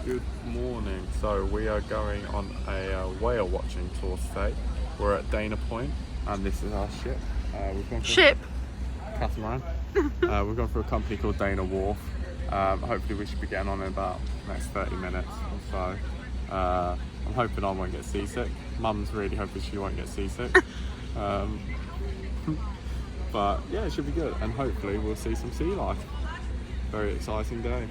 Good morning. So we are going on a whale watching tour today. We're at Dana Point and this is our ship. We've gone Ship? Catamaran. We've gone for a company called Dana Wharf. Hopefully we should be getting on in about the next 30 minutes or so. I'm hoping I won't get seasick. Mum's really hoping she won't get seasick. But yeah, it should be good and hopefully we'll see some sea life. Very exciting day.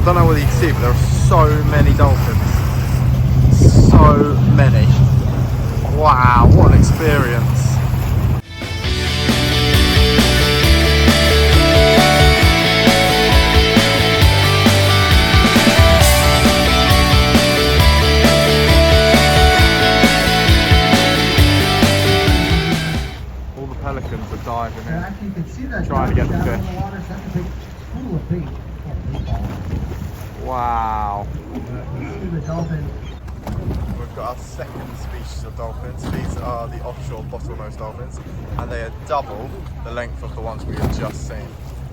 I don't know whether you can see, but there are so many dolphins. So many. Wow, what an experience. All the pelicans are diving in, trying to get the fish. Wow. We've got our second species of dolphins. These are the offshore bottlenose dolphins and they are double the length of the ones we have just seen.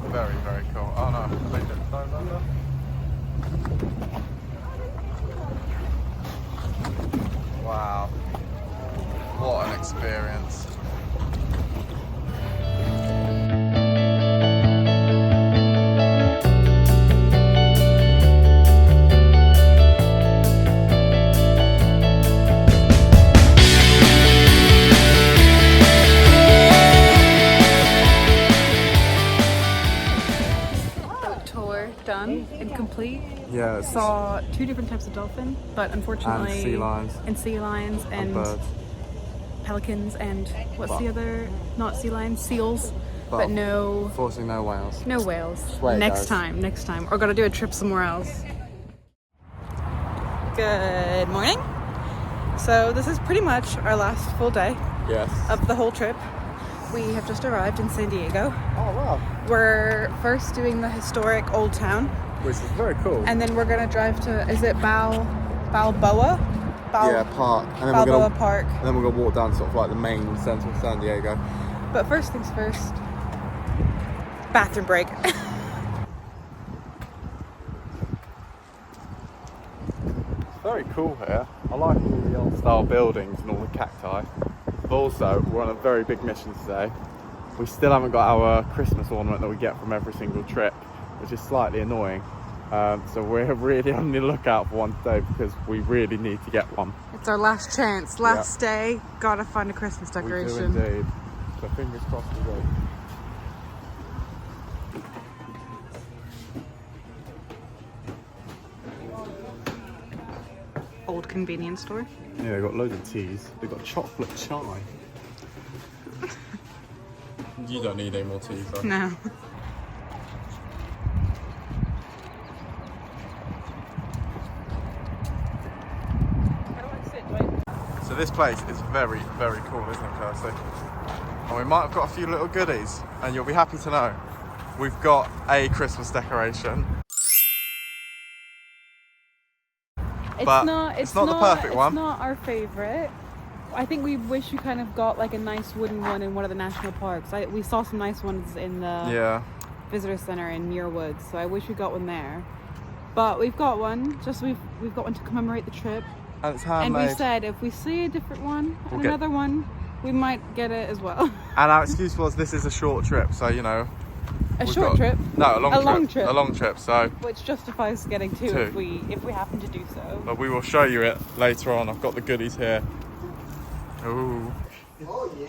Very, very cool. Oh no, they didn't dive under. Wow. What an experience. Done and complete. Yeah. Saw two different types of dolphin, but unfortunately, and sea lions. And sea lions and birds. Pelicans and what's the other? Not sea lions, seals. But no. Unfortunately, no whales. No whales. Next time. We're gonna do a trip somewhere else. Good morning. So this is pretty much our last full day. Yes. Of the whole trip. We have just arrived in San Diego. Oh wow. We're first doing the historic Old Town. Which is very cool. And then we're gonna drive to, is it Balboa? Park. And then Balboa Park. And then we're gonna walk down sort of like the main centre of San Diego. But first things first, bathroom break. Very cool here. I like all the old style buildings and all the cacti. But also, we're on a very big mission today. We still haven't got our Christmas ornament that we get from every single trip, which is slightly annoying. So we're really on the lookout for one today because we really need to get one. It's our last chance, last day. Gotta find a Christmas decoration. We do indeed. So fingers crossed we will. Old convenience store. Yeah, they've got loads of teas. They've got chocolate chai. You don't need any more tea, though. No. So this place is very, very cool, isn't it, Kirsty? And we might have got a few little goodies, and you'll be happy to know we've got a Christmas decoration. It's not the perfect one. It's not our favourite. I think we wish we kind of got like a nice wooden one in one of the national parks. We saw some nice ones in the visitor centre in Muir Woods, so I wish we got one there. But we've got one. We've got one to commemorate the trip. And it's handmade. And we said if we see a different one and another one, we might get it as well. And our excuse was this is a short trip, so you know. A short trip? No, a long trip. A long trip, so. Which justifies getting two. if we happen to do so. But we will show you it later on. I've got the goodies here. Ooh. Oh yeah.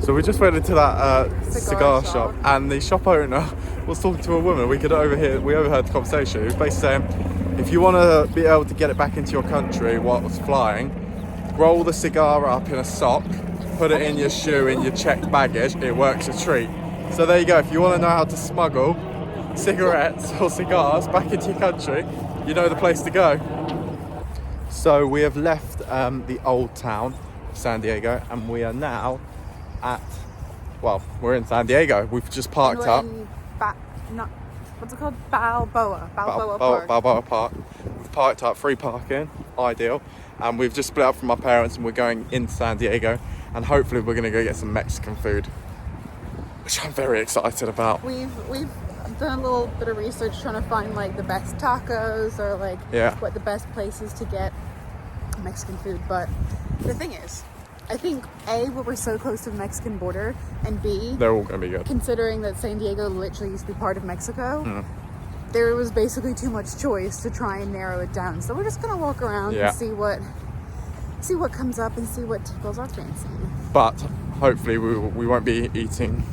So we just went into that cigar shop, and the shop owner was talking to a woman. We overheard the conversation. He was basically saying, if you want to be able to get it back into your country whilst flying, roll the cigar up in a sock, put it in your shoe in your checked baggage. It works a treat. So there you go. If you want to know how to smuggle cigarettes or cigars back into your country, you know the place to go. So we have left the old town of San Diego, and we are now we're in San Diego. We've just parked up. What's it called? Balboa Park. Balboa Park. We've parked up, free parking, ideal. And we've just split up from our parents, and we're going into San Diego, and hopefully we're going to go get some Mexican food, which I'm very excited about. We've done a little bit of research trying to find like the best tacos or like what the best places to get Mexican food. But the thing is, I think A, we're so close to the Mexican border, and B, they're all going to be good. Considering that San Diego literally used to be part of Mexico, there was basically too much choice to try and narrow it down. So we're just going to walk around and see what comes up and see what tickles our fancy. But hopefully we won't be eating.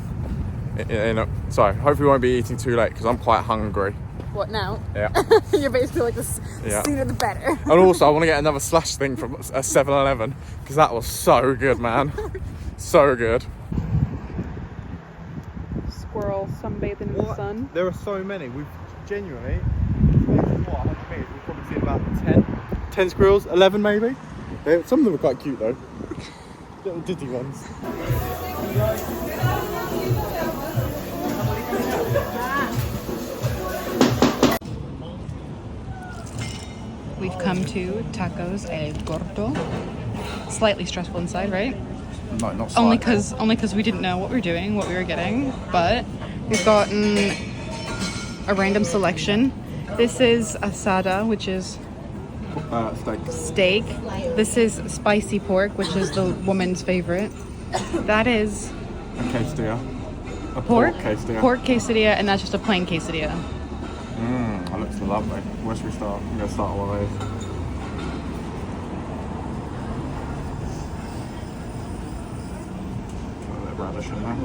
Hopefully we won't be eating too late, because I'm quite hungry. What now? Yeah. You're basically like the sooner the better. And also I want to get another slush thing from a 7-Eleven, because that was so good, man. So good. Squirrel sunbathing in the sun. There are so many. We've genuinely, 100 meters, we've probably seen about 10 squirrels, 11 maybe. Some of them are quite cute though. Little diddy ones. We've come to Tacos El Gordo. Slightly stressful inside, right? No, not slightly. Only because we didn't know what we were doing, what we were getting. But we've gotten a random selection. This is asada, which is steak. This is spicy pork, which is the woman's favorite. That is a quesadilla. A pork quesadilla. Pork quesadilla, and that's just a plain quesadilla. That looks lovely. Where should we start? I'm going to start all of these. Put a bit of radish in there.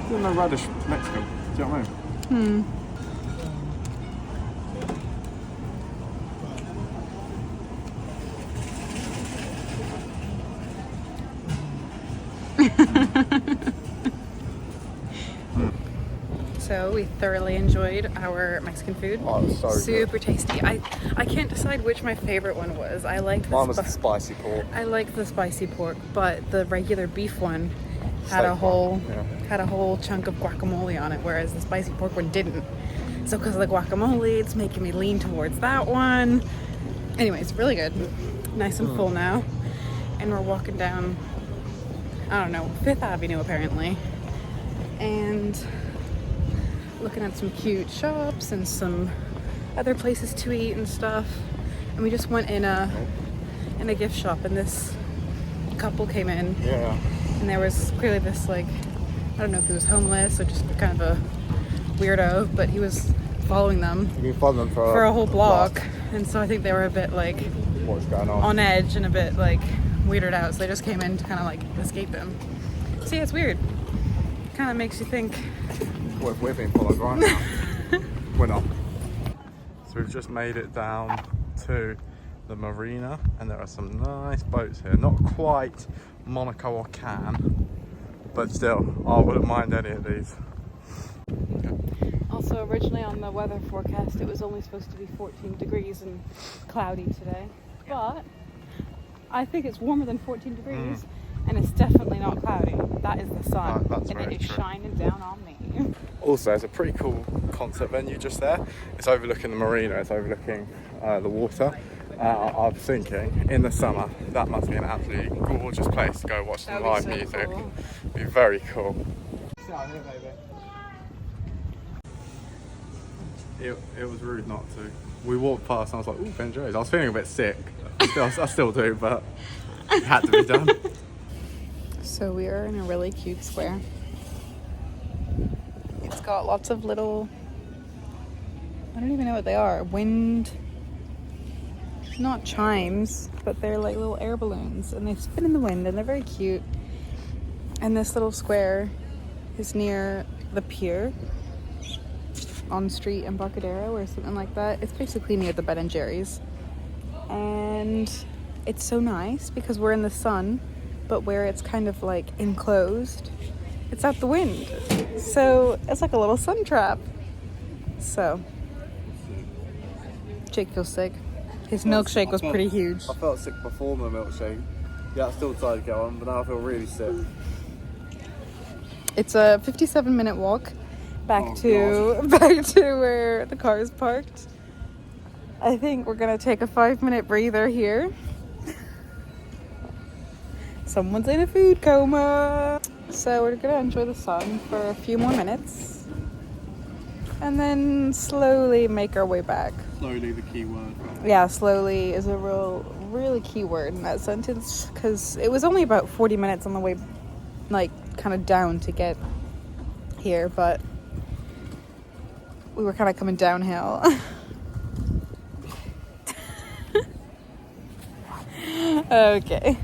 There's no radish Mexican. Do you know what I mean? So we thoroughly enjoyed our Mexican food. Oh, it was so super good. tasty. I can't decide which my favorite one was. Mine was the spicy pork. I liked the spicy pork, but the regular beef one had Steak a whole one, had a whole chunk of guacamole on it, whereas the spicy pork one didn't. So because of the guacamole, it's making me lean towards that one. Anyway, it's really good. Nice and full now. And we're walking down, I don't know, 5th Avenue apparently. And looking at some cute shops and some other places to eat and stuff. And we just went in a gift shop, and this couple came in. Yeah. And there was clearly this, like, I don't know if he was homeless or just kind of a weirdo, but he was following them. You've been following them for a whole block. And so I think they were a bit like what's going on edge and a bit like weirded out. So they just came in to kind of like escape them. See, it's weird. Kind of makes you think. What if we're being followed right now? We're not. So we've just made it down to the marina, and there are some nice boats here. Not quite Monaco or Cannes, but still, I wouldn't mind any of these. Also, originally on the weather forecast, it was only supposed to be 14 degrees and cloudy today. But I think it's warmer than 14 degrees, and it's definitely not cloudy. That is the sun, and it is shining down on me. Also, it's a pretty cool concert venue just there. It's overlooking the marina, it's overlooking the water. I'm thinking, in the summer, that must be an absolutely gorgeous place to go watch some live music. Cool. It'd be very cool. It was rude not to. We walked past and I was like, ooh, Ben Jerry's. I was feeling a bit sick. I still do, but it had to be done. So we are in a really cute square. It's got lots of little, I don't even know what they are, not chimes, but they're like little air balloons, and they spin in the wind, and they're very cute. And this little square is near the pier on street Embarcadero or something like that. It's basically near the Ben and Jerry's. And it's so nice because we're in the sun, but where it's kind of like enclosed, it's out the wind. So it's like a little sun trap. So Jake feels sick. His milkshake was pretty huge. I felt sick before my milkshake. Yeah, I still decided to get on, but now I feel really sick. It's a 57-minute walk back to where the car is parked. I think we're gonna take a 5-minute breather here. Someone's in a food coma. So we're gonna enjoy the sun for a few more minutes and then slowly make our way back. Slowly, the key word. Yeah, slowly is a really key word in that sentence, because it was only about 40 minutes on the way, like, kind of down to get here, but we were kind of coming downhill. Okay.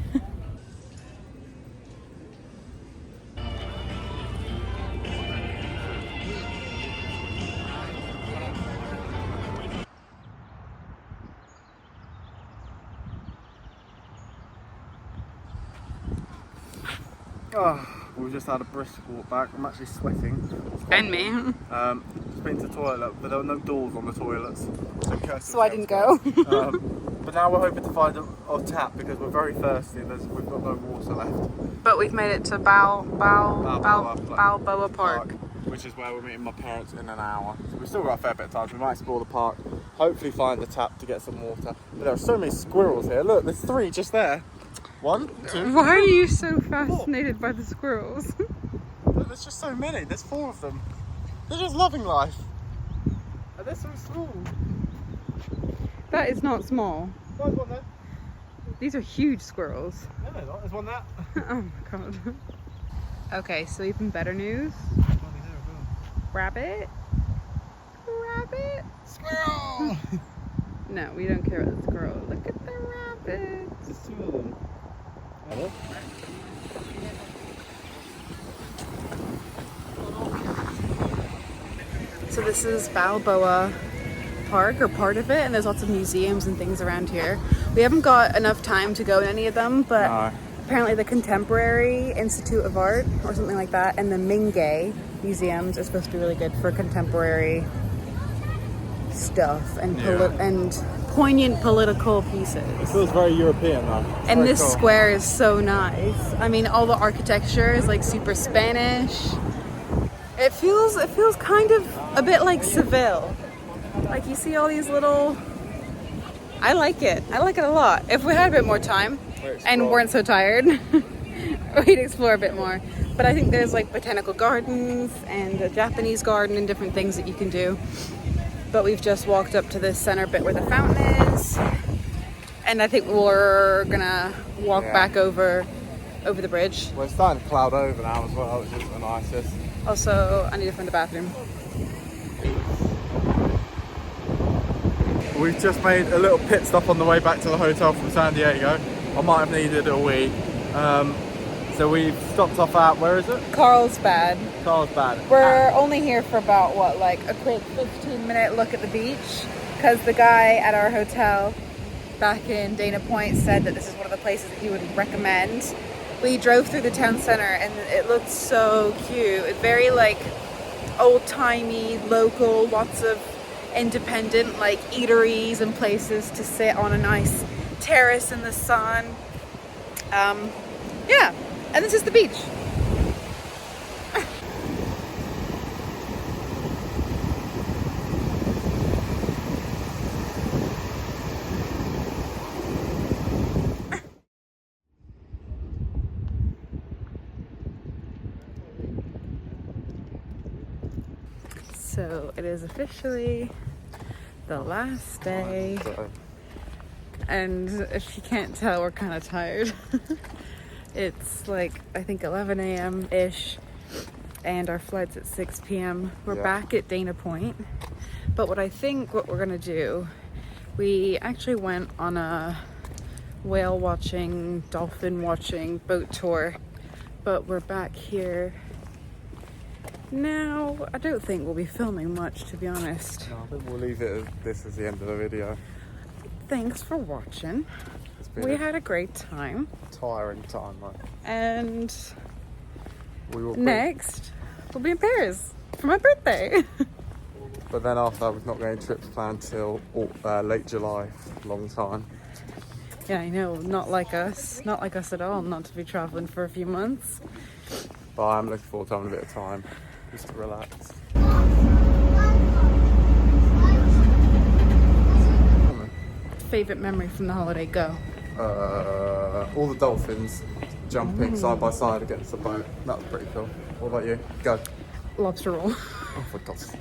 Oh, we've just had a brisk walk back. I'm actually sweating. And me. Just been to the toilet, but there were no doors on the toilets. So I didn't go. But now we're hoping to find a tap because we're very thirsty. We've got no water left. But we've made it to Balboa Park. Which is where we're meeting my parents in an hour. So we've still got a fair bit of time. We might explore the park. Hopefully find a tap to get some water. But there are so many squirrels here. Look, there's 3 just there. 1, 2. Why are you so fascinated by the squirrels? Look, there's just so many. There's 4 of them. They're just loving life. And they're so small. That is not small. Oh, there's one there. These are huge squirrels. No, they're not. There's one there. Oh my god. Okay, so even better news. Rabbit? Rabbit? Squirrel! No, we don't care about the squirrel. Look at the rabbits. There's 2 of them. Hello? So this is Balboa Park, or part of it, and there's lots of museums and things around here. We haven't got enough time to go in any of them, but apparently the Contemporary Institute of Art or something like that, and the Mingay museums are supposed to be really good for contemporary stuff and and poignant political pieces. It feels very European though. And this square is so nice. I mean, all the architecture is like super Spanish. It feels kind of a bit like Seville. Like you see all these little. I like it a lot. If we had a bit more time and weren't so tired, we'd explore a bit more. But I think there's like botanical gardens and a Japanese garden and different things that you can do. But we've just walked up to this center bit where the fountain is, and I think we're gonna walk back over the bridge. Well, it's starting to cloud over now as well, which is the nicest. Also, I need to find the bathroom. We've just made a little pit stop on the way back to the hotel from San Diego. I might have needed a wee. So we've stopped off at, where is it? Carlsbad. Carlsbad. We're only here for about, what, like a quick 15-minute look at the beach, because the guy at our hotel back in Dana Point said that this is one of the places that he would recommend. We drove through the town center and it looked so cute. Very like old-timey, local, lots of independent like eateries and places to sit on a nice terrace in the sun. Yeah, and this is the beach. So it is officially the last day, and if you can't tell, we're kind of tired. It's like, I think 11 a.m. ish, and our flight's at 6 p.m. We're back at Dana Point, but what we're gonna do, we actually went on a whale watching, dolphin watching boat tour But we're back here now. I don't think we'll be filming much, to be honest. No, I think we'll leave it as this as the end of the video. Thanks for watching. We had a great time. Tiring time, though. And next, we'll be in Paris for my birthday. But then after that, we've not got any trips planned till late July. Long time. Yeah, I know. Not like us. Not like us at all. Not to be traveling for a few months. But I'm looking forward to having a bit of time just to relax. Favorite memory from the holiday? Go. All the dolphins jumping side by side against the boat. That was pretty cool. What about you? Go. Lobster roll. Oh, for God's sake.